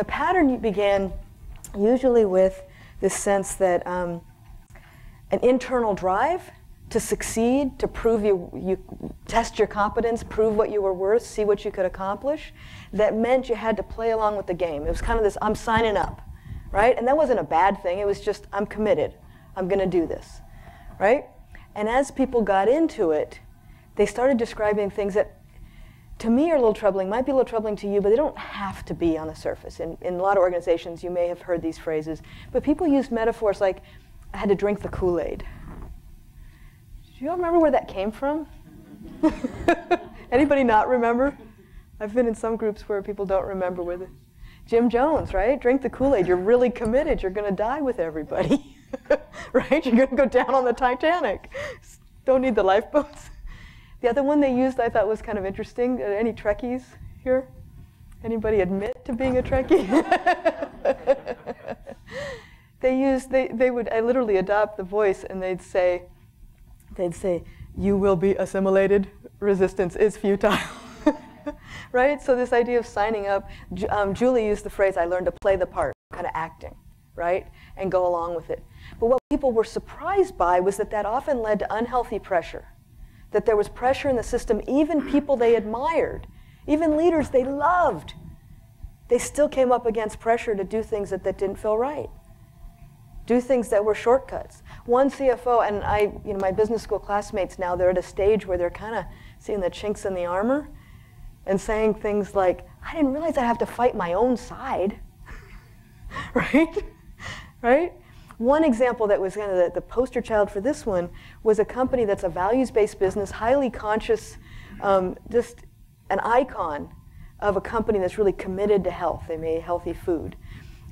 The pattern began usually with this sense that an internal drive to succeed, to prove you test your competence, prove what you were worth, see what you could accomplish, that meant you had to play along with the game. It was kind of this, I'm signing up, right? And that wasn't a bad thing. It was just, I'm committed. I'm going to do this, right? And as people got into it, they started describing things that, to me, are a little troubling, might be a little troubling to you, but they don't have to be on the surface. In a lot of organizations, you may have heard these phrases, but people use metaphors like, I had to drink the Kool-Aid. Do you all remember where that came from? Anybody not remember? I've been in some groups where people don't remember where Jim Jones, right? Drink the Kool-Aid. You're really committed. You're going to die with everybody, right? You're going to go down on the Titanic. Don't need the lifeboats. The other one they used I thought was kind of interesting. Any Trekkies here? Anybody admit to being a Trekkie? They would literally adopt the voice, and they'd say, you will be assimilated, resistance is futile. Right? So this idea of signing up, Julie used the phrase, I learned to play the part, kind of acting, right? And go along with it. But what people were surprised by was that that often led to unhealthy pressure. That there was pressure in the system, even people they admired, even leaders they loved, they still came up against pressure to do things that didn't feel right. Do things that were shortcuts. One CFO, and my business school classmates now, they're at a stage where they're kind of seeing the chinks in the armor and saying things like, I didn't realize I'd have to fight my own side. Right? Right? One example that was kind of the poster child for this one was a company that's a values-based business, highly conscious, just an icon of a company that's really committed to health. They made healthy food.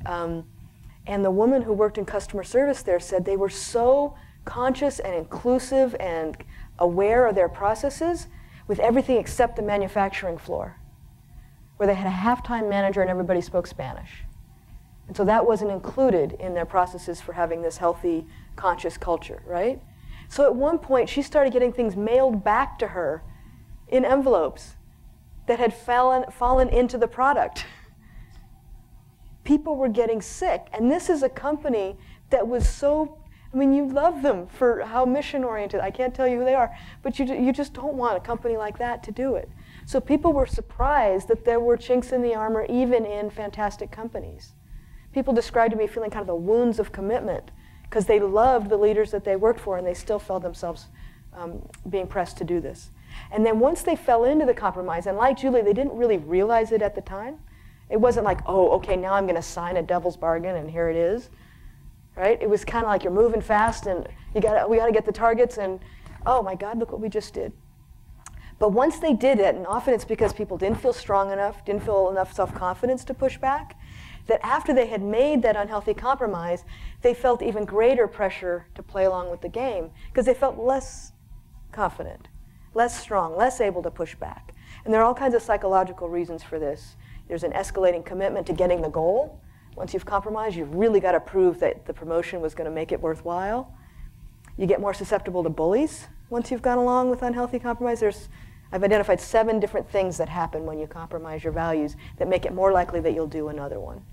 And the woman who worked in customer service there said they were so conscious and inclusive and aware of their processes with everything except the manufacturing floor, where they had a half-time manager and everybody spoke Spanish. And so that wasn't included in their processes for having this healthy, conscious culture, right? So at one point, she started getting things mailed back to her in envelopes that had fallen into the product. People were getting sick, and this is a company that was so, I mean, you love them for how mission-oriented. I can't tell you who they are, but you just don't want a company like that to do it. So people were surprised that there were chinks in the armor even in fantastic companies. People described to me feeling kind of the wounds of commitment because they loved the leaders that they worked for and they still felt themselves being pressed to do this. And then once they fell into the compromise, and like Julie, they didn't really realize it at the time. It wasn't like, oh, okay, now I'm going to sign a devil's bargain and here it is. Right? It was kind of like you're moving fast and we got to get the targets and, oh my God, look what we just did. But once they did it, and often it's because people didn't feel strong enough, didn't feel enough self-confidence to push back, that after they had made that unhealthy compromise, they felt even greater pressure to play along with the game because they felt less confident, less strong, less able to push back. And there are all kinds of psychological reasons for this. There's an escalating commitment to getting the goal. Once you've compromised, you've really got to prove that the promotion was going to make it worthwhile. You get more susceptible to bullies once you've gone along with unhealthy compromise. I've identified 7 different things that happen when you compromise your values that make it more likely that you'll do another one.